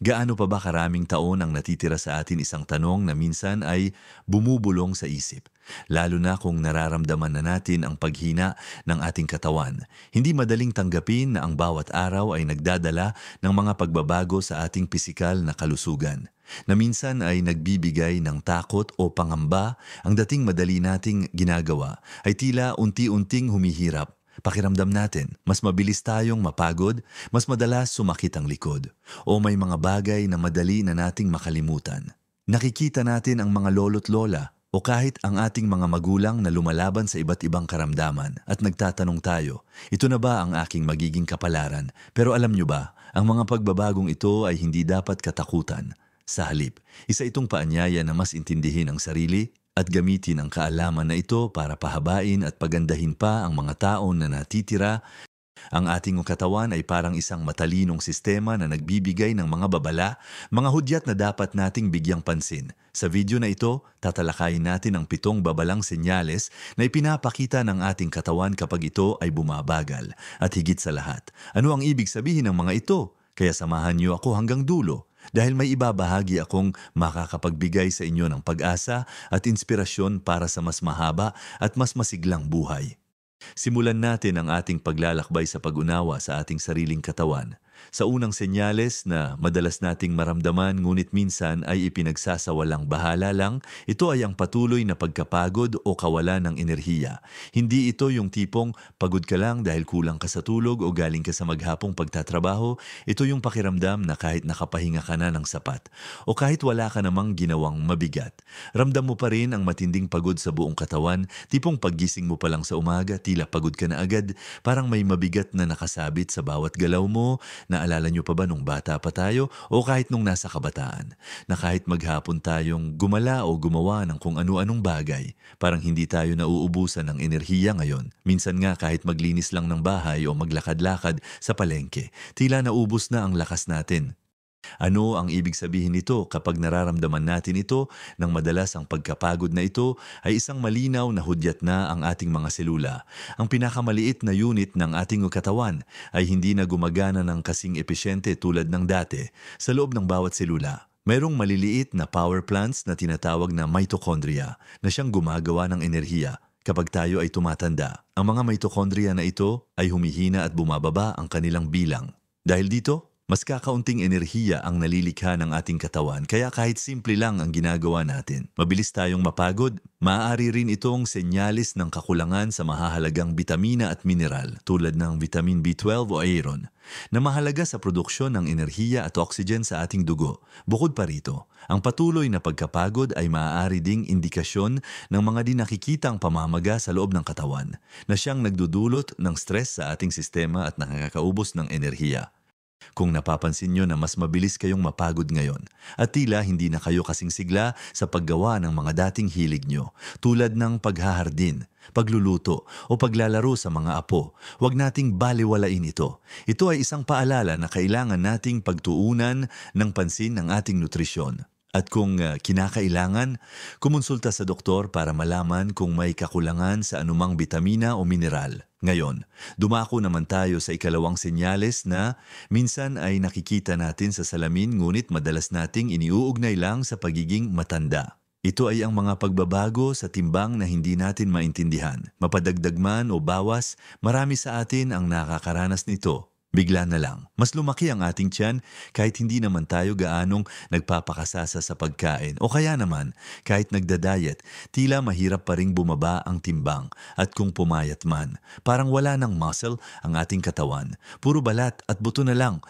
Gaano pa ba karaming taon ang natitira sa atin isang tanong na minsan ay bumubulong sa isip? Lalo na kung nararamdaman na natin ang paghina ng ating katawan. Hindi madaling tanggapin na ang bawat araw ay nagdadala ng mga pagbabago sa ating pisikal na kalusugan. Na minsan ay nagbibigay ng takot o pangamba, ang dating madali nating ginagawa ay tila unti-unting humihirap. Pakiramdam natin, mas mabilis tayong mapagod, mas madalas sumakit ang likod, o may mga bagay na madali na nating makalimutan. Nakikita natin ang mga lolo't lola o kahit ang ating mga magulang na lumalaban sa iba't ibang karamdaman at nagtatanong tayo, ito na ba ang aking magiging kapalaran? Pero alam nyo ba, ang mga pagbabagong ito ay hindi dapat katakutan. Sa halip, isa itong paanyaya na mas intindihin ang sarili at gamitin ang kaalaman na ito para pahabain at pagandahin pa ang mga taon na natitira. Ang ating katawan ay parang isang matalinong sistema na nagbibigay ng mga babala, mga hudyat na dapat nating bigyang pansin. Sa video na ito, tatalakayin natin ang 7 babalang senyales na ipinapakita ng ating katawan kapag ito ay bumabagal. At higit sa lahat, ano ang ibig sabihin ng mga ito? Kaya samahan niyo ako hanggang dulo. Dahil may ibabahagi akong makakapagbigay sa inyo ng pag-asa at inspirasyon para sa mas mahaba at mas masiglang buhay. Simulan natin ang ating paglalakbay sa pag-unawa sa ating sariling katawan. Sa unang senyales na madalas nating maramdaman ngunit minsan ay ipinagsasawalang bahala lang, ito ay ang patuloy na pagkapagod o kawalan ng enerhiya. Hindi ito yung tipong pagod ka lang dahil kulang ka sa tulog o galing ka sa maghapong pagtatrabaho. Ito yung pakiramdam na kahit nakapahinga ka na ng sapat o kahit wala ka namang ginawang mabigat. Ramdam mo pa rin ang matinding pagod sa buong katawan, tipong paggising mo pa lang sa umaga, tila pagod ka na agad, parang may mabigat na nakasabit sa bawat galaw mo. Naalala nyo pa ba nung bata pa tayo o kahit nung nasa kabataan na kahit maghapon tayong gumala o gumawa ng kung ano-anong bagay, parang hindi tayo nauubusan ng enerhiya ngayon. Minsan nga kahit maglinis lang ng bahay o maglakad-lakad sa palengke, tila naubos na ang lakas natin. Ano ang ibig sabihin nito kapag nararamdaman natin ito nang madalas ang pagkapagod na ito ay isang malinaw na hudyat na ang ating mga selula. Ang pinakamaliit na unit ng ating katawan ay hindi na gumagana ng kasing epesyente tulad ng dati. Sa loob ng bawat selula, mayroong maliliit na power plants na tinatawag na mitochondria na siyang gumagawa ng enerhiya. Kapag tayo ay tumatanda, ang mga mitochondria na ito ay humihina at bumababa ang kanilang bilang. Dahil dito, mas kakaunting enerhiya ang nalilikha ng ating katawan kaya kahit simple lang ang ginagawa natin. Mabilis tayong mapagod, maaari rin itong senyalis ng kakulangan sa mahahalagang bitamina at mineral tulad ng vitamin B12 o iron na mahalaga sa produksyon ng enerhiya at oxygen sa ating dugo. Bukod pa rito, ang patuloy na pagkapagod ay maaari ding indikasyon ng mga di nakikitang pamamaga sa loob ng katawan na siyang nagdudulot ng stress sa ating sistema at nakakaubos ng enerhiya. Kung napapansin nyo na mas mabilis kayong mapagod ngayon at tila hindi na kayo kasing sigla sa paggawa ng mga dating hilig nyo tulad ng paghahardin, pagluluto o paglalaro sa mga apo, huwag nating baliwalain ito. Ito ay isang paalala na kailangan nating pagtuunan ng pansin ng ating nutrisyon. At kung kinakailangan, kumonsulta sa doktor para malaman kung may kakulangan sa anumang bitamina o mineral. Ngayon, dumako naman tayo sa ikalawang senyales na minsan ay nakikita natin sa salamin ngunit madalas nating iniuugnay lang sa pagiging matanda. Ito ay ang mga pagbabago sa timbang na hindi natin maintindihan. Mapadagdag man o bawas, marami sa atin ang nakakaranas nito. Bigla na lang, mas lumaki ang ating tiyan kahit hindi naman tayo gaanong nagpapakasasa sa pagkain o kaya naman kahit nagda-diet, tila mahirap pa ring bumaba ang timbang at kung pumayat man, parang wala ng muscle ang ating katawan, puro balat at buto na lang.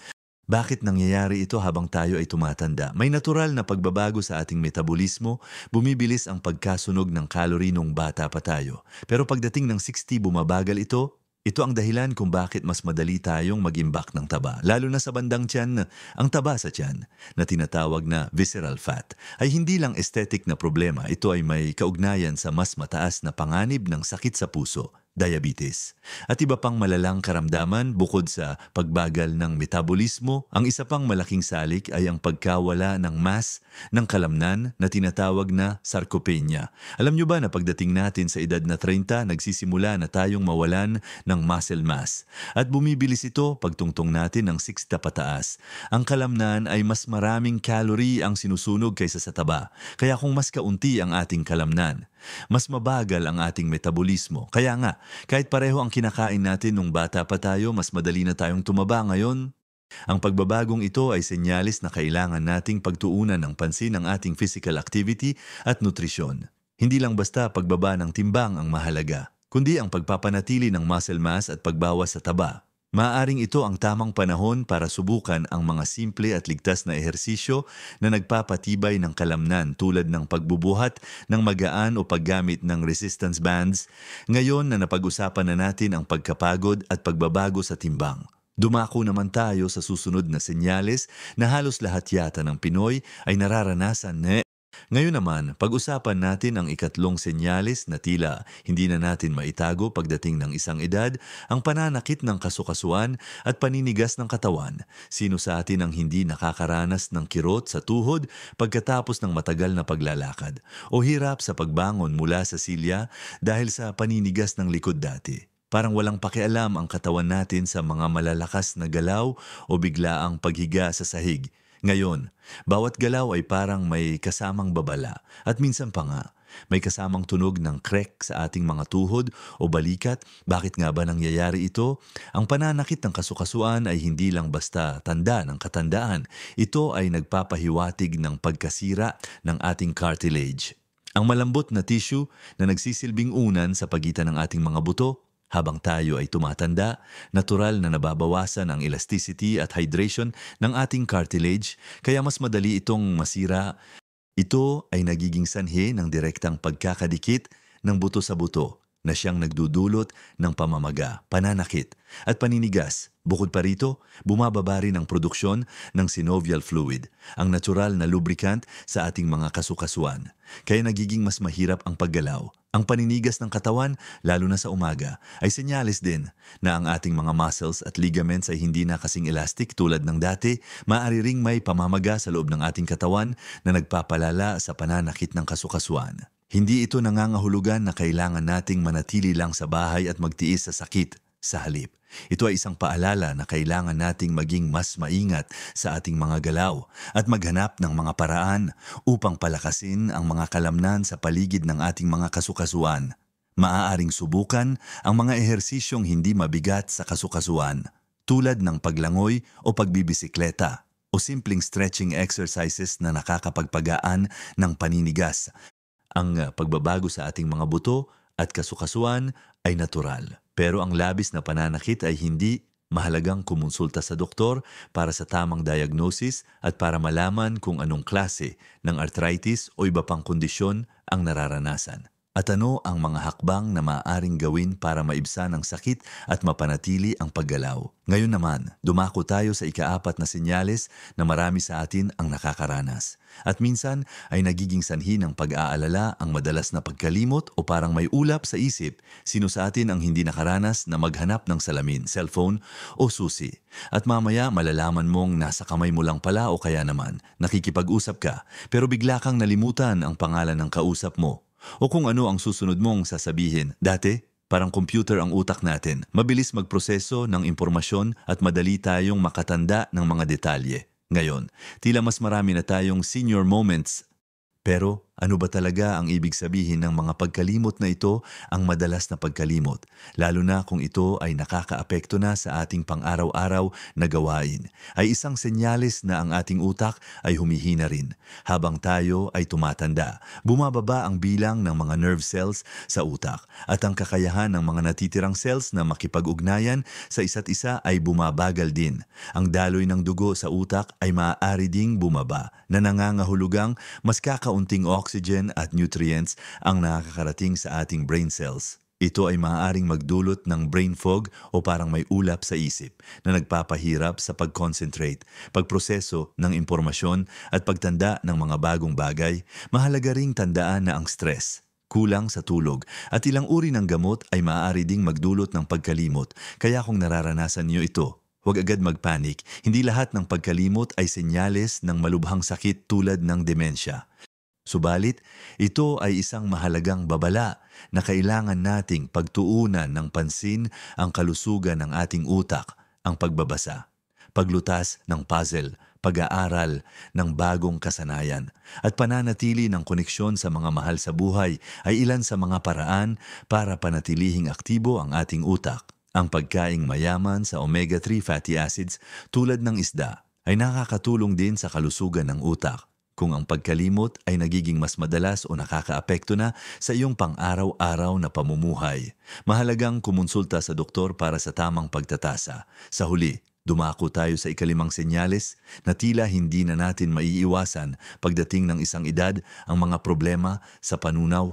Bakit nangyayari ito habang tayo ay tumatanda? May natural na pagbabago sa ating metabolismo, bumibilis ang pagkasunog ng calorie nung bata pa tayo. Pero pagdating ng 60 bumabagal ito. Ito ang dahilan kung bakit mas madali tayong mag-imbak ng taba, lalo na sa bandang tiyan. Ang taba sa tiyan, na tinatawag na visceral fat, ay hindi lang aesthetic na problema. Ito ay may kaugnayan sa mas mataas na panganib ng sakit sa puso, diabetes. At iba pang malalang karamdaman bukod sa pagbagal ng metabolismo, ang isa pang malaking salik ay ang pagkawala ng mass ng kalamnan na tinatawag na sarcopenia. Alam nyo ba na pagdating natin sa edad na 30, nagsisimula na tayong mawalan ng muscle mass. At bumibilis ito pagtungtong natin ng 60 pataas. Ang kalamnan ay mas maraming calorie ang sinusunog kaysa sa taba. Kaya kung mas kaunti ang ating kalamnan, mas mabagal ang ating metabolismo. Kaya nga, kahit pareho ang kinakain natin nung bata pa tayo, mas madali na tayong tumaba ngayon. Ang pagbabagong ito ay senyalis na kailangan nating pagtuunan ng pansin ang ating physical activity at nutrisyon. Hindi lang basta pagbaba ng timbang ang mahalaga, kundi ang pagpapanatili ng muscle mass at pagbawas sa taba. Maaaring ito ang tamang panahon para subukan ang mga simple at ligtas na ehersisyo na nagpapatibay ng kalamnan tulad ng pagbubuhat ng magaan o paggamit ng resistance bands, ngayon na napag-usapan na natin ang pagkapagod at pagbabago sa timbang. Dumako naman tayo sa susunod na senyales na halos lahat yata ng Pinoy ay nararanasan Ngayon naman, pag-usapan natin ang ikatlong senyales na tila hindi na natin maitago pagdating ng isang edad, ang pananakit ng kasukasuan at paninigas ng katawan. Sino sa atin ang hindi nakakaranas ng kirot sa tuhod pagkatapos ng matagal na paglalakad o hirap sa pagbangon mula sa silya dahil sa paninigas ng likod dati? Parang walang pakialam ang katawan natin sa mga malalakas na galaw o biglaang paghiga sa sahig. Ngayon, bawat galaw ay parang may kasamang babala at minsan pa nga, may kasamang tunog ng krek sa ating mga tuhod o balikat. Bakit nga ba nangyayari ito? Ang pananakit ng kasukasuan ay hindi lang basta tanda ng katandaan. Ito ay nagpapahiwatig ng pagkasira ng ating cartilage. Ang malambot na tissue na nagsisilbing unan sa pagitan ng ating mga buto. Habang tayo ay tumatanda, natural na nababawasan ang elasticity at hydration ng ating cartilage, kaya mas madali itong masira. Ito ay nagiging sanhi ng direktang pagkakadikit ng buto sa buto na siyang nagdudulot ng pamamaga, pananakit at paninigas. Bukod pa rito, bumababa rin ang produksyon ng synovial fluid, ang natural na lubricant sa ating mga kasukasuan. Kaya nagiging mas mahirap ang paggalaw. Ang paninigas ng katawan, lalo na sa umaga, ay senyales din na ang ating mga muscles at ligaments ay hindi na kasing elastic tulad ng dati. Maaari ring may pamamaga sa loob ng ating katawan na nagpapalala sa pananakit ng kasukasuan. Hindi ito nangangahulugan na kailangan nating manatili lang sa bahay at magtiis sa sakit. Sa halip, ito ay isang paalala na kailangan nating maging mas maingat sa ating mga galaw at maghanap ng mga paraan upang palakasin ang mga kalamnan sa paligid ng ating mga kasukasuan. Maaaring subukan ang mga ehersisyong hindi mabigat sa kasukasuan, tulad ng paglangoy o pagbibisikleta, o simpleng stretching exercises na nakakapagpagaan ng paninigas. Ang pagbabago sa ating mga buto at kasukasuan ay natural. Pero ang labis na pananakit ay hindi. Mahalagang kumonsulta sa doktor para sa tamang diagnosis at para malaman kung anong klase ng arthritis o iba pang kondisyon ang nararanasan. At ano ang mga hakbang na maaaring gawin para maibsan ang sakit at mapanatili ang paggalaw. Ngayon naman, dumako tayo sa ika-4 na senyales na marami sa atin ang nakakaranas. At minsan ay nagiging sanhi ng pag-aalala ang madalas na pagkalimot o parang may ulap sa isip. Sino sa atin ang hindi nakaranas na maghanap ng salamin, cellphone o susi? At mamaya malalaman mong nasa kamay mo lang pala o kaya naman nakikipag-usap ka pero bigla kang nalimutan ang pangalan ng kausap mo. O kung ano ang susunod mong sasabihin. Dati, parang computer ang utak natin. Mabilis magproseso ng impormasyon at madali tayong makatanda ng mga detalye. Ngayon, tila mas marami na tayong senior moments. Pero ano ba talaga ang ibig sabihin ng mga pagkalimot na ito, ang madalas na pagkalimot, lalo na kung ito ay nakakaapekto na sa ating pang-araw-araw na gawain, ay isang senyales na ang ating utak ay humihina rin. Habang tayo ay tumatanda, bumababa ang bilang ng mga nerve cells sa utak at ang kakayahan ng mga natitirang cells na makipag-ugnayan sa isa't isa ay bumabagal din. Ang daloy ng dugo sa utak ay maaari ding bumaba na nangangahulugang mas kakaunting oxygen at nutrients ang nakakarating sa ating brain cells. Ito ay maaaring magdulot ng brain fog o parang may ulap sa isip na nagpapahirap sa pag-concentrate, pagproseso ng impormasyon at pagtanda ng mga bagong bagay. Mahalaga ring tandaan na ang stress, kulang sa tulog, at ilang uri ng gamot ay maaari ding magdulot ng pagkalimot. Kaya kung nararanasan niyo ito, huwag agad magpanik. Hindi lahat ng pagkalimot ay senyales ng malubhang sakit tulad ng demensya. Subalit, ito ay isang mahalagang babala na kailangan nating pagtuunan ng pansin ang kalusugan ng ating utak, ang pagbabasa, paglutas ng puzzle, pag-aaral ng bagong kasanayan, at pananatili ng koneksyon sa mga mahal sa buhay ay ilan sa mga paraan para panatilihing aktibo ang ating utak. Ang pagkaing mayaman sa omega-3 fatty acids tulad ng isda ay nakakatulong din sa kalusugan ng utak. Kung ang pagkalimot ay nagiging mas madalas o nakakaapekto na sa iyong pang-araw-araw na pamumuhay, mahalagang kumonsulta sa doktor para sa tamang pagtatasa. Sa huli, dumako tayo sa ikalimang senyales na tila hindi na natin maiiwasan pagdating ng isang edad ang mga problema sa panunaw.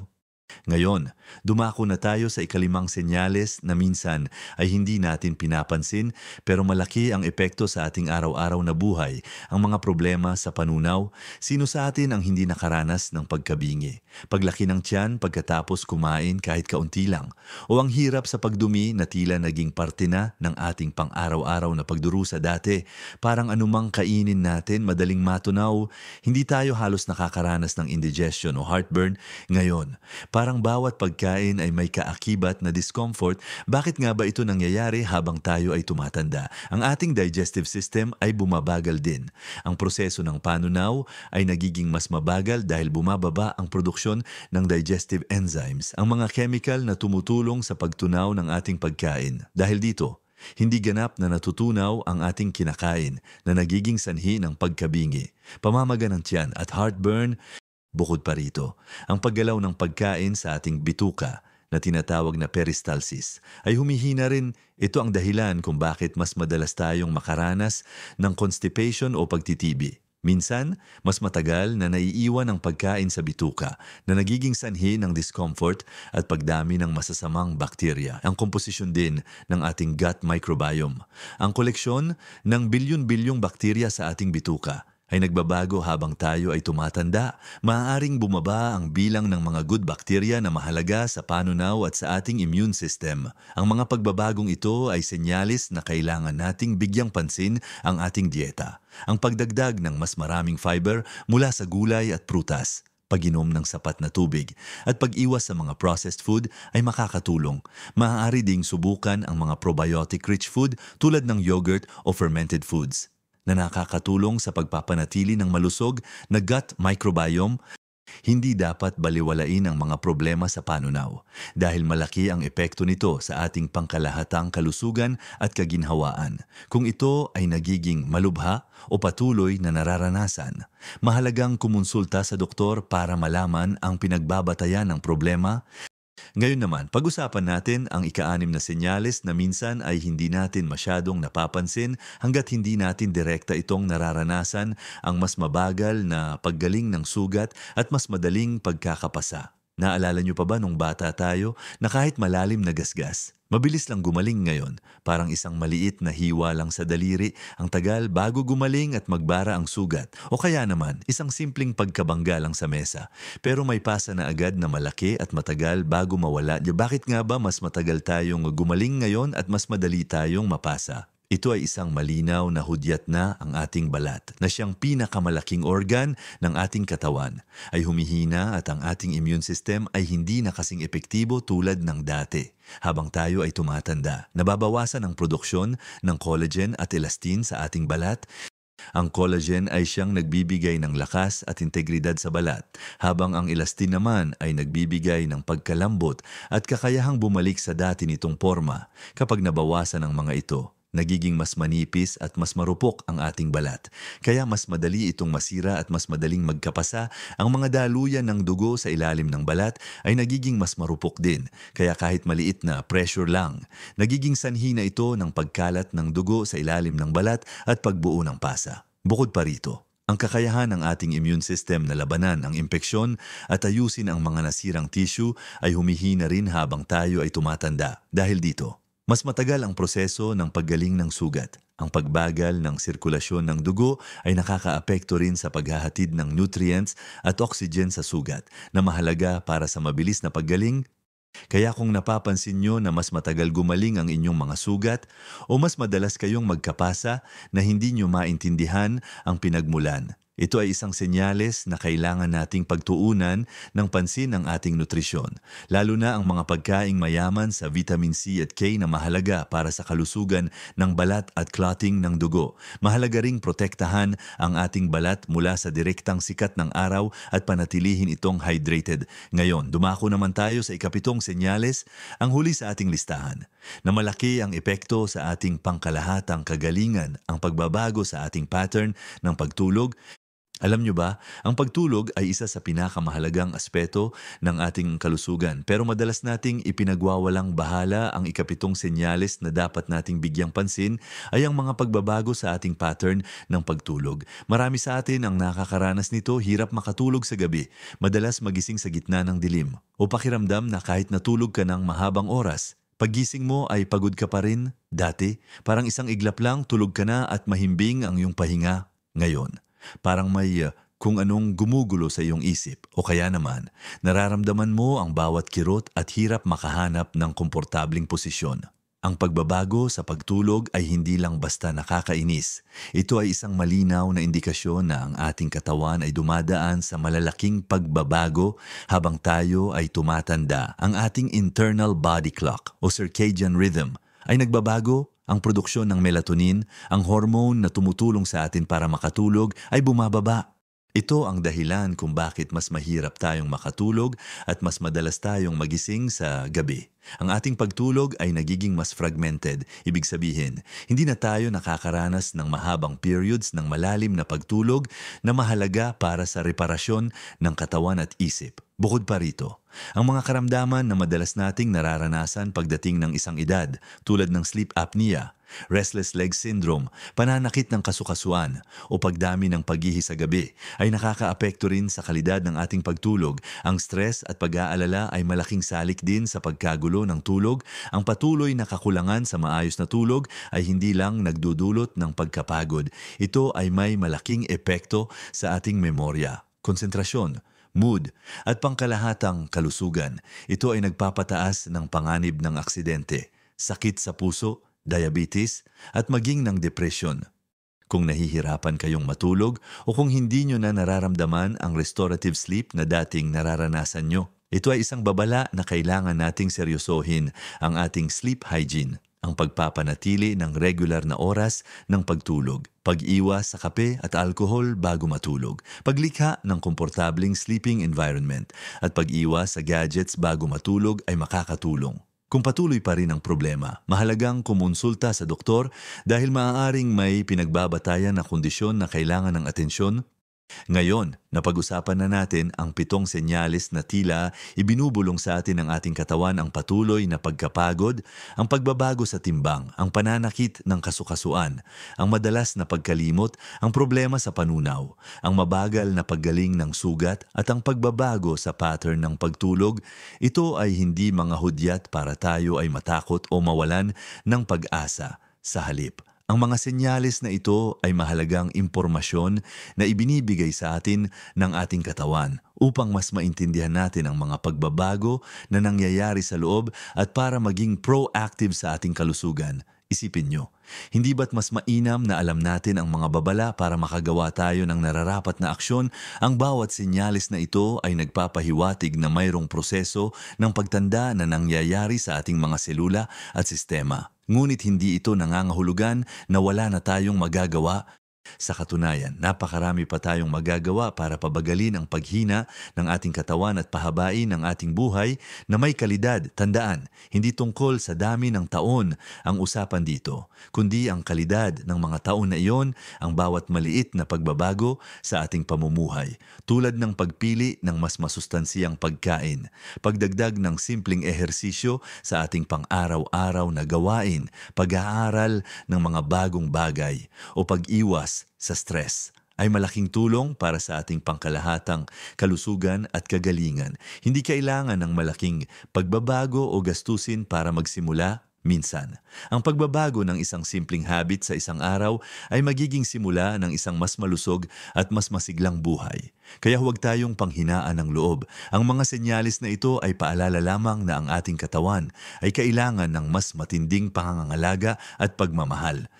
Ngayon, dumako na tayo sa ikalimang senyales na minsan ay hindi natin pinapansin pero malaki ang epekto sa ating araw-araw na buhay, ang mga problema sa panunaw. Sino sa atin ang hindi nakaranas ng pagkabingi? Paglaki ng tiyan pagkatapos kumain kahit kaunti lang, o ang hirap sa pagdumi na tila naging parte na ng ating pang-araw-araw na pagdurusa dati. Parang anumang kainin natin madaling matunaw, hindi tayo halos nakakaranas ng indigestion o heartburn. Ngayon, parang bawat pagkain ay may kaakibat na discomfort. Bakit nga ba ito nangyayari habang tayo ay tumatanda? Ang ating digestive system ay bumabagal din. Ang proseso ng panunaw ay nagiging mas mabagal dahil bumababa ang produksyon ng digestive enzymes, ang mga chemical na tumutulong sa pagtunaw ng ating pagkain. Dahil dito, hindi ganap na natutunaw ang ating kinakain na nagiging sanhi ng pagkabingi, pamamaga ng tiyan at heartburn. Bukod pa rito, ang paggalaw ng pagkain sa ating bituka na tinatawag na peristalsis ay humihina rin. Ito ang dahilan kung bakit mas madalas tayong makaranas ng constipation o pagtitibi. Minsan, mas matagal na naiiwan ang pagkain sa bituka na nagiging sanhi ng discomfort at pagdami ng masasamang bakterya. Ang komposisyon din ng ating gut microbiome, ang koleksyon ng bilyon-bilyong bakterya sa ating bituka, ay nagbabago habang tayo ay tumatanda. Maaaring bumaba ang bilang ng mga good bacteria na mahalaga sa panunaw at sa ating immune system. Ang mga pagbabagong ito ay senyalis na kailangan nating bigyang pansin ang ating dieta. Ang pagdagdag ng mas maraming fiber mula sa gulay at prutas, pag-inom ng sapat na tubig, at pag-iwas sa mga processed food ay makakatulong. Maaari ding subukan ang mga probiotic-rich food tulad ng yogurt o fermented foods na nakakatulong sa pagpapanatili ng malusog na gut microbiome. Hindi dapat baliwalain ang mga problema sa panunaw dahil malaki ang epekto nito sa ating pangkalahatang kalusugan at kaginhawaan. Kung ito ay nagiging malubha o patuloy na nararanasan, mahalagang kumonsulta sa doktor para malaman ang pinagbabatayan ng problema. Ngayon naman, pag-usapan natin ang ika-6 na senyales na minsan ay hindi natin masyadong napapansin hanggat hindi natin direkta itong nararanasan, ang mas mabagal na paggaling ng sugat at mas madaling pagkakapasa. Naalala niyo pa ba nung bata tayo na kahit malalim na gasgas, mabilis lang gumaling ngayon? Parang isang maliit na hiwa lang sa daliri, ang tagal bago gumaling at magbara ang sugat. O kaya naman, isang simpleng pagkabangga lang sa mesa. Pero may pasa na agad na malaki at matagal bago mawala. Bakit nga ba mas matagal tayong gumaling ngayon at mas madali tayong mapasa? Ito ay isang malinaw na hudyat na ang ating balat na siyang pinakamalaking organ ng ating katawan ay humihina at ang ating immune system ay hindi na kasing epektibo tulad ng dati. Habang tayo ay tumatanda, nababawasan ang produksyon ng collagen at elastin sa ating balat. Ang collagen ay siyang nagbibigay ng lakas at integridad sa balat, habang ang elastin naman ay nagbibigay ng pagkalambot at kakayahang bumalik sa dati nitong forma. Kapag nabawasan ang mga ito, nagiging mas manipis at mas marupok ang ating balat. Kaya mas madali itong masira at mas madaling magkapasa. Ang mga daluyan ng dugo sa ilalim ng balat ay nagiging mas marupok din. Kaya kahit maliit na pressure lang, nagiging sanhi na ito ng pagkalat ng dugo sa ilalim ng balat at pagbuo ng pasa. Bukod pa rito, ang kakayahan ng ating immune system na labanan ang impeksyon at ayusin ang mga nasirang tissue ay humihina rin habang tayo ay tumatanda. Dahil dito, Mas matagal ang proseso ng paggaling ng sugat. Ang pagbagal ng sirkulasyon ng dugo ay nakakaapekto rin sa paghahatid ng nutrients at oxygen sa sugat na mahalaga para sa mabilis na paggaling. Kaya kung napapansin nyo na mas matagal gumaling ang inyong mga sugat o mas madalas kayong magkapasa na hindi nyo maintindihan ang pinagmulan, ito ay isang senyales na kailangan nating pagtuunan ng pansin ang ating nutrisyon, lalo na ang mga pagkaing mayaman sa vitamin C at K na mahalaga para sa kalusugan ng balat at clotting ng dugo. Mahalaga ring protektahan ang ating balat mula sa direktang sikat ng araw at panatilihin itong hydrated. Ngayon, dumako naman tayo sa ikapitong senyales, ang huli sa ating listahan, na malaki ang epekto sa ating pangkalahatang kagalingan, ang pagbabago sa ating pattern ng pagtulog. Alam nyo ba, ang pagtulog ay isa sa pinakamahalagang aspeto ng ating kalusugan, pero madalas nating ipinagwawalang bahala. Ang ikapitong senyales na dapat nating bigyang pansin ay ang mga pagbabago sa ating pattern ng pagtulog. Marami sa atin ang nakakaranas nito, hirap makatulog sa gabi, madalas magising sa gitna ng dilim, o pakiramdam na kahit natulog ka ng mahabang oras, paggising mo ay pagod ka pa rin. Dati, parang isang iglap lang tulog ka na at mahimbing ang iyong pahinga. Ngayon, parang may kung anong gumugulo sa iyong isip, o kaya naman nararamdaman mo ang bawat kirot at hirap makahanap ng komportabling posisyon. Ang pagbabago sa pagtulog ay hindi lang basta nakakainis. Ito ay isang malinaw na indikasyon na ang ating katawan ay dumadaan sa malalaking pagbabago habang tayo ay tumatanda. Ang ating internal body clock o circadian rhythm ay nagbabago. Ang produksyon ng melatonin, ang hormone na tumutulong sa atin para makatulog, ay bumababa. Ito ang dahilan kung bakit mas mahirap tayong makatulog at mas madalas tayong magising sa gabi. Ang ating pagtulog ay nagiging mas fragmented. Ibig sabihin, hindi na tayo nakakaranas ng mahabang periods ng malalim na pagtulog na mahalaga para sa reparasyon ng katawan at isip. Bukod pa rito, ang mga karamdaman na madalas nating nararanasan pagdating ng isang edad, tulad ng sleep apnea, restless leg syndrome, pananakit ng kasukasuan, o pagdami ng paghihi sa gabi, ay nakakaapekto rin sa kalidad ng ating pagtulog. Ang stress at pag-aalala ay malaking salik din sa pagkagulo ng tulog. Ang patuloy na kakulangan sa maayos na tulog ay hindi lang nagdudulot ng pagkapagod. Ito ay may malaking epekto sa ating memorya, konsentrasyon, mood, at pangkalahatang kalusugan. Ito ay nagpapataas ng panganib ng aksidente, sakit sa puso, diabetes, at maging ng depresyon. Kung nahihirapan kayong matulog o kung hindi nyo na nararamdaman ang restorative sleep na dating nararanasan nyo, ito ay isang babala na kailangan nating seryosohin. Ang ating sleep hygiene, ang pagpapanatili ng regular na oras ng pagtulog, pag-iwas sa kape at alkohol bago matulog, paglikha ng komportabling sleeping environment, at pag-iwas sa gadgets bago matulog ay makakatulong. Kung patuloy pa rin ang problema, mahalagang kumonsulta sa doktor dahil maaaring may pinagbabatayan na kondisyon na kailangan ng atensyon. Ngayon, napag-usapan na natin ang 7 senyales na tila ibinubulong sa atin ng ating katawan: ang patuloy na pagkapagod, ang pagbabago sa timbang, ang pananakit ng kasukasuan, ang madalas na pagkalimot, ang problema sa panunaw, ang mabagal na paggaling ng sugat, at ang pagbabago sa pattern ng pagtulog. Ito ay hindi mga hudyat para tayo ay matakot o mawalan ng pag-asa. Sa halip, ang mga senyales na ito ay mahalagang impormasyon na ibinibigay sa atin ng ating katawan upang mas maintindihan natin ang mga pagbabago na nangyayari sa loob at para maging proactive sa ating kalusugan. Isipin nyo, hindi ba't mas mainam na alam natin ang mga babala para makagawa tayo ng nararapat na aksyon? Ang bawat senyales na ito ay nagpapahiwatig na mayroong proseso ng pagtanda na nangyayari sa ating mga selula at sistema. Ngunit hindi ito nangangahulugan na wala na tayong magagawa. Sa katunayan, napakarami pa tayong magagawa para pabagalin ang paghina ng ating katawan at pahabain ang ating buhay na may kalidad. Tandaan, hindi tungkol sa dami ng taon ang usapan dito, kundi ang kalidad ng mga taon na iyon, ang bawat maliit na pagbabago sa ating pamumuhay, tulad ng pagpili ng mas masustansiyang pagkain, pagdagdag ng simpleng ehersisyo sa ating pang-araw-araw na gawain, pag-aaral ng mga bagong bagay, o pag-iwas sa stress, ay malaking tulong para sa ating pangkalahatang kalusugan at kagalingan. Hindi kailangan ng malaking pagbabago o gastusin para magsimula. Minsan, ang pagbabago ng isang simpleng habit sa isang araw ay magiging simula ng isang mas malusog at mas masiglang buhay. Kaya huwag tayong panghinaan ng loob. Ang mga senyalis na ito ay paalala lamang na ang ating katawan ay kailangan ng mas matinding pangangalaga at pagmamahal.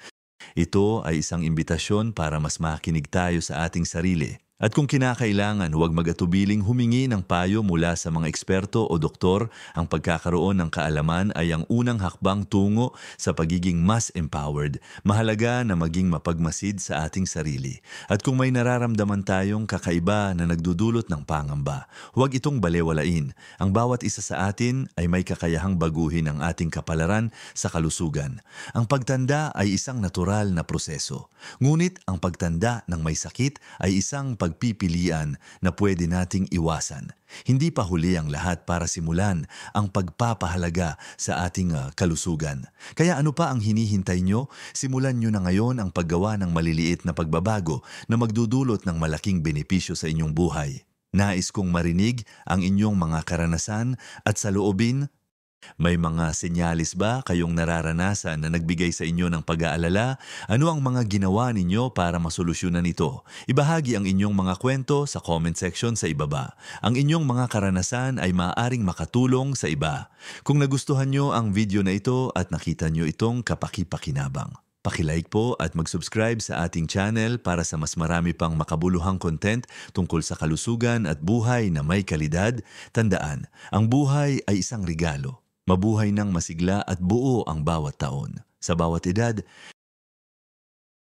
Ito ay isang imbitasyon para mas makinig tayo sa ating sarili. At kung kinakailangan, huwag mag-atubiling humingi ng payo mula sa mga eksperto o doktor. Ang pagkakaroon ng kaalaman ay ang unang hakbang tungo sa pagiging mas empowered. Mahalaga na maging mapagmasid sa ating sarili. At kung may nararamdaman tayong kakaiba na nagdudulot ng pangamba, huwag itong balewalain. Ang bawat isa sa atin ay may kakayahang baguhin ang ating kapalaran sa kalusugan. Ang pagtanda ay isang natural na proseso. Ngunit ang pagtanda ng may sakit ay isang pagpipilian na pwede nating iwasan. Hindi pa huli ang lahat para simulan ang pagpapahalaga sa ating kalusugan. Kaya ano pa ang hinihintay nyo? Simulan nyo na ngayon ang paggawa ng maliliit na pagbabago na magdudulot ng malaking benepisyo sa inyong buhay. Nais kong marinig ang inyong mga karanasan at saloobin. May mga senyalis ba kayong nararanasan na nagbigay sa inyo ng pag-aalala? Ano ang mga ginawa ninyo para masolusyonan ito? Ibahagi ang inyong mga kwento sa comment section sa ibaba. Ang inyong mga karanasan ay maaaring makatulong sa iba. Kung nagustuhan nyo ang video na ito at nakita nyo itong kapaki-pakinabang, paki-like po at mag-subscribe sa ating channel para sa mas marami pang makabuluhang content tungkol sa kalusugan at buhay na may kalidad. Tandaan, ang buhay ay isang regalo. Mabuhay ng masigla at buo ang bawat taon. Sa bawat edad,